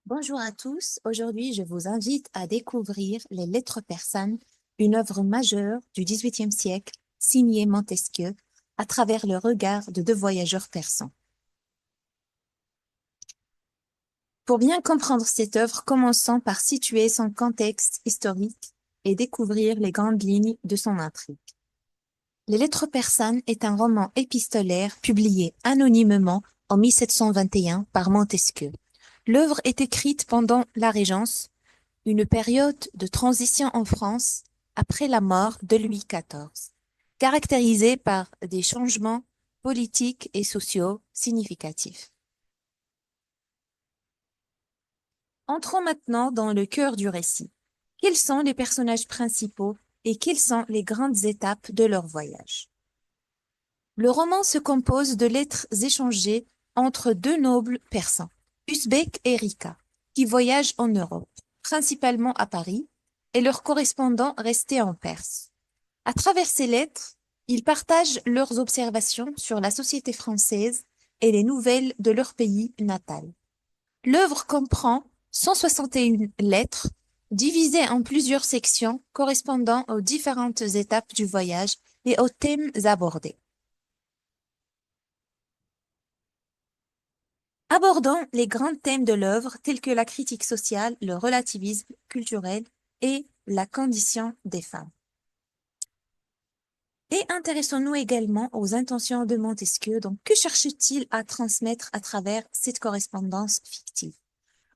Bonjour à tous. Aujourd'hui, je vous invite à découvrir Les Lettres persanes, une œuvre majeure du XVIIIe siècle, signée Montesquieu, à travers le regard de deux voyageurs persans. Pour bien comprendre cette œuvre, commençons par situer son contexte historique et découvrir les grandes lignes de son intrigue. Les Lettres persanes est un roman épistolaire publié anonymement en 1721 par Montesquieu. L'œuvre est écrite pendant la Régence, une période de transition en France après la mort de Louis XIV, caractérisée par des changements politiques et sociaux significatifs. Entrons maintenant dans le cœur du récit. Quels sont les personnages principaux et quelles sont les grandes étapes de leur voyage? Le roman se compose de lettres échangées entre deux nobles persans, Usbek et Rika, qui voyagent en Europe, principalement à Paris, et leurs correspondants restés en Perse. À travers ces lettres, ils partagent leurs observations sur la société française et les nouvelles de leur pays natal. L'œuvre comprend 161 lettres, divisées en plusieurs sections correspondant aux différentes étapes du voyage et aux thèmes abordés. Abordons les grands thèmes de l'œuvre tels que la critique sociale, le relativisme culturel et la condition des femmes. Et intéressons-nous également aux intentions de Montesquieu. Donc, que cherche-t-il à transmettre à travers cette correspondance fictive?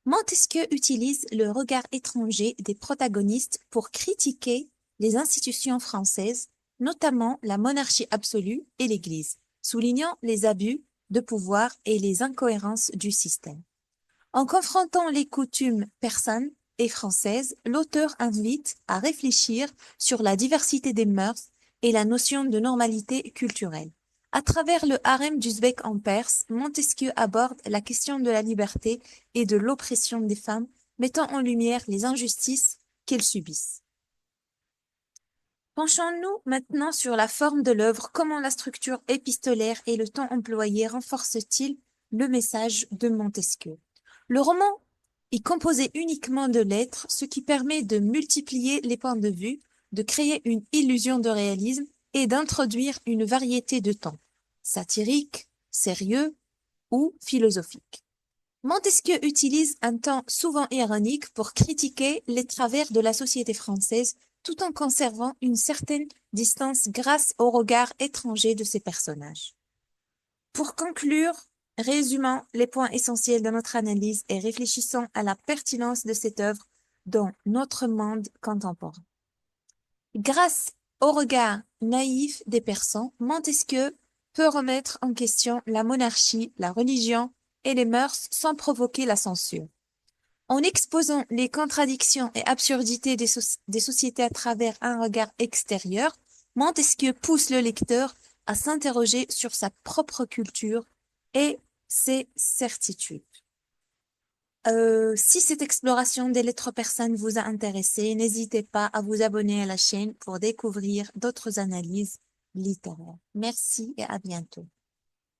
Montesquieu utilise le regard étranger des protagonistes pour critiquer les institutions françaises, notamment la monarchie absolue et l'Église, soulignant les abus de pouvoir et les incohérences du système. En confrontant les coutumes persanes et françaises, l'auteur invite à réfléchir sur la diversité des mœurs et la notion de normalité culturelle. À travers le harem d'Uzbek en Perse, Montesquieu aborde la question de la liberté et de l'oppression des femmes, mettant en lumière les injustices qu'elles subissent. Penchons-nous maintenant sur la forme de l'œuvre, comment la structure épistolaire et le temps employé renforcent-ils le message de Montesquieu. Le roman est composé uniquement de lettres, ce qui permet de multiplier les points de vue, de créer une illusion de réalisme et d'introduire une variété de tons, satirique, sérieux ou philosophique. Montesquieu utilise un ton souvent ironique pour critiquer les travers de la société française tout en conservant une certaine distance grâce au regard étranger de ses personnages. Pour conclure, résumons les points essentiels de notre analyse et réfléchissons à la pertinence de cette œuvre dans notre monde contemporain. Grâce au regard naïf des persans, Montesquieu peut remettre en question la monarchie, la religion et les mœurs sans provoquer la censure. En exposant les contradictions et absurdités des sociétés à travers un regard extérieur, Montesquieu pousse le lecteur à s'interroger sur sa propre culture et ses certitudes. Si cette exploration des lettres persanes vous a intéressé, n'hésitez pas à vous abonner à la chaîne pour découvrir d'autres analyses littéraires. Merci et à bientôt.